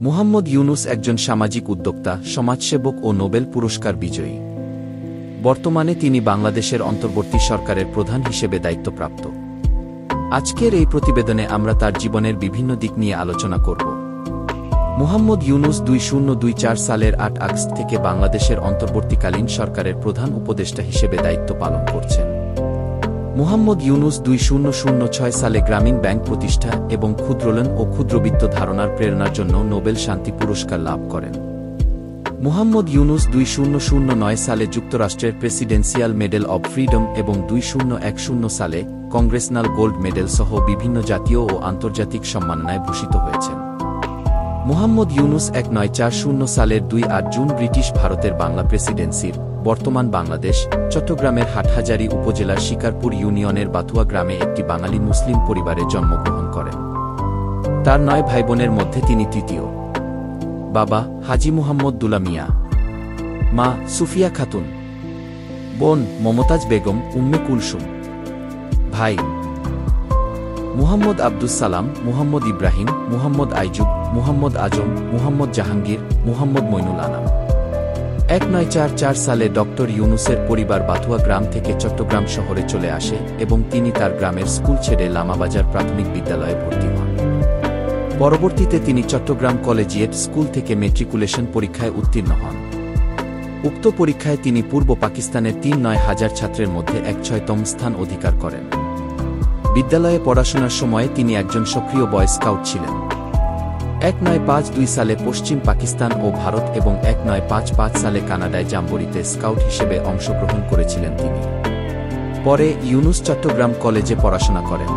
মুহাম্মদ ইউনুস একজন সামাজিক উদ্যোক্তা, সমাজসেবক ও নোবেল পুরস্কার বিজয়ী। বর্তমানে তিনি বাংলাদেশের অন্তর্বর্তী সরকারের প্রধান হিসেবে দায়িত্বপ্রাপ্ত। আজকের এই প্রতিবেদনে আমরা তার জীবনের বিভিন্ন দিক নিয়ে আলোচনা করব। মুহাম্মদ ইউনুস 2024 সালের 8 আগস্ট থেকে বাংলাদেশের অন্তর্বর্তীকালীন সরকারের প্রধান উপদেষ্টা হিসেবে দায়িত্ব পালন করছেন। মুহাম্মদ ইউনুস 2006 সালে গ্রামীণ ব্যাংক প্রতিষ্ঠা এবং ক্ষুদ্রঋণ ও ক্ষুদ্রবিত্ত ধারণার প্রেরণার জন্য নোবেল শান্তি পুরস্কার লাভ করেন। মুহাম্মদ ইউনুস 2009 সালে যুক্তরাষ্ট্রের প্রেসিডেন্সিয়াল মেডেল অব ফ্রিডম এবং 2010 সালে কংগ্রেসনাল গোল্ড মেডেল সহ বিভিন্ন জাতীয় ও আন্তর্জাতিক সম্মাননায় ভূষিত হয়েছেন। মুহাম্মদ ইউনুস 1940 সালের 2 জুন ব্রিটিশ ভারতের বাংলা প্রেসিডেন্সির বর্তমান বাংলাদেশ চট্টগ্রামের হাটহাজারী উপজেলার শিকারপুর ইউনিয়নের বাথুয়া গ্রামে একটি বাঙালি মুসলিম পরিবারে জন্মগ্রহণ করেন। তার 9 ভাইবোনের মধ্যে তিনি তৃতীয়। বাবা হাজী মুহাম্মদ দুলা মিয়া, মা সুফিয়া খাতুন, বোন মমতাজ বেগম উম্মে কুলসুম, ভাই মুহাম্মদ আব্দুস সালাম, মুহাম্মদ ইব্রাহিম, মুহাম্মদ আইজুব, মুহাম্মদ আজম, মুহাম্মদ জাহাঙ্গীর, মুহাম্মদ মইনুল আনাম। 1944 সালে ডক্টর ইউনুসের পরিবার বাথুয়া গ্রাম থেকে চট্টগ্রাম শহরে চলে আসে এবং তিনি তার গ্রামের স্কুল ছেড়ে লামাবাজার প্রাথমিক বিদ্যালয়ে ভর্তি হন। পরবর্তীতে তিনি চট্টগ্রাম কলেজিয়েট স্কুল থেকে মেট্রিকুলেশন পরীক্ষায় উত্তীর্ণ হন। উক্ত পরীক্ষায় তিনি পূর্ব পাকিস্তানের 3,9,000 ছাত্রের মধ্যে 106তম স্থান অধিকার করেন। বিদ্যালয়ে পড়াশোনার সময়ে তিনি একজন সক্রিয় বয় স্কাউট ছিলেন। 1952 সালে পশ্চিম পাকিস্তান ও ভারত এবং 1955 সালে কানাডায় জাম্বরিতে স্কাউট হিসেবে অংশগ্রহণ করেছিলেন তিনি। পরে ইউনুস চট্টগ্রাম কলেজে পড়াশোনা করেন।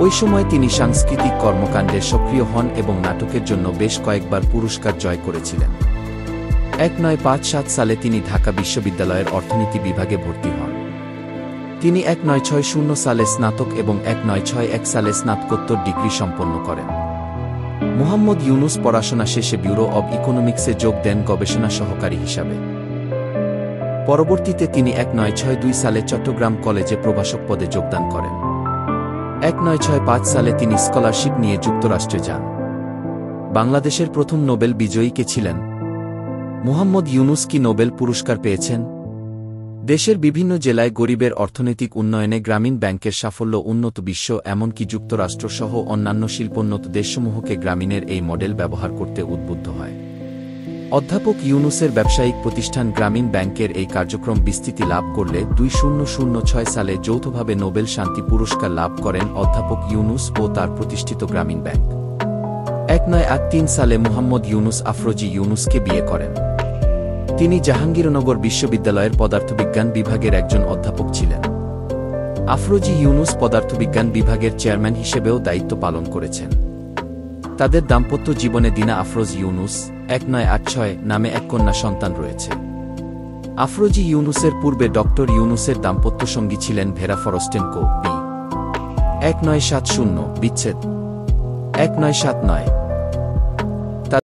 ওই সময় তিনি সাংস্কৃতিক কর্মকাণ্ডে সক্রিয় হন এবং নাটকের জন্য বেশ কয়েকবার পুরস্কার জয় করেছিলেন। 1957 সালে তিনি ঢাকা বিশ্ববিদ্যালয়ের অর্থনীতি বিভাগে ভর্তি হন। তিনি 1960 সালে স্নাতক এবং 1961 সালে স্নাতকোত্তর ডিগ্রি সম্পন্ন করেন। মুহাম্মদ ইউনুস পড়াশোনা শেষে ব্যুরো অব ইকোনমিক্সে যোগ দেন গবেষণা সহকারী হিসাবে। পরবর্তীতে তিনি 1962 সালে চট্টগ্রাম কলেজে প্রভাষক পদে যোগদান করেন। 1965 সালে তিনি স্কলারশিপ নিয়ে যুক্তরাষ্ট্রে যান। বাংলাদেশের প্রথম নোবেল বিজয়ী কে ছিলেন? মুহাম্মদ ইউনুস কি নোবেল পুরস্কার পেয়েছেন? দেশের বিভিন্ন জেলায় গরিবের অর্থনৈতিক উন্নয়নে গ্রামীণ ব্যাংকের সাফল্য উন্নত বিশ্ব এমনকি যুক্তরাষ্ট্র সহ অন্যান্য শিল্পোন্নত দেশসমূহকে গ্রামীণের এই মডেল ব্যবহার করতে উদ্বুদ্ধ হয়। অধ্যাপক ইউনুসের ব্যবসায়িক প্রতিষ্ঠান গ্রামীণ ব্যাংকের এই কার্যক্রম বিস্তৃতি লাভ করলে 2006 সালে যৌথভাবে নোবেল শান্তি পুরস্কার লাভ করেন অধ্যাপক ইউনুস ও তার প্রতিষ্ঠিত গ্রামীণ ব্যাংক। 1983 সালে মুহাম্মদ ইউনুস আফরোজি ইউনুসকে বিয়ে করেন। তিনি জাহাঙ্গীরনগর বিশ্ববিদ্যালয়ের পদার্থবিজ্ঞান বিভাগের একজন অধ্যাপক ছিলেন। আফরোজি ইউনুস পদার্থবিজ্ঞান বিভাগের চেয়ারম্যান হিসেবেও দায়িত্ব পালন করেছেন। তাদের দাম্পত্য জীবনে দিনা আফরোজ ইউনুস 1986 নামে এক কন্যা সন্তান রয়েছে। আফরোজি ইউনুসের পূর্বে ডক্টর ইউনুসের দাম্পত্য সঙ্গী ছিলেন ভেরা ফরস্টেনকো। 1970 বিচ্ছেদ 1979।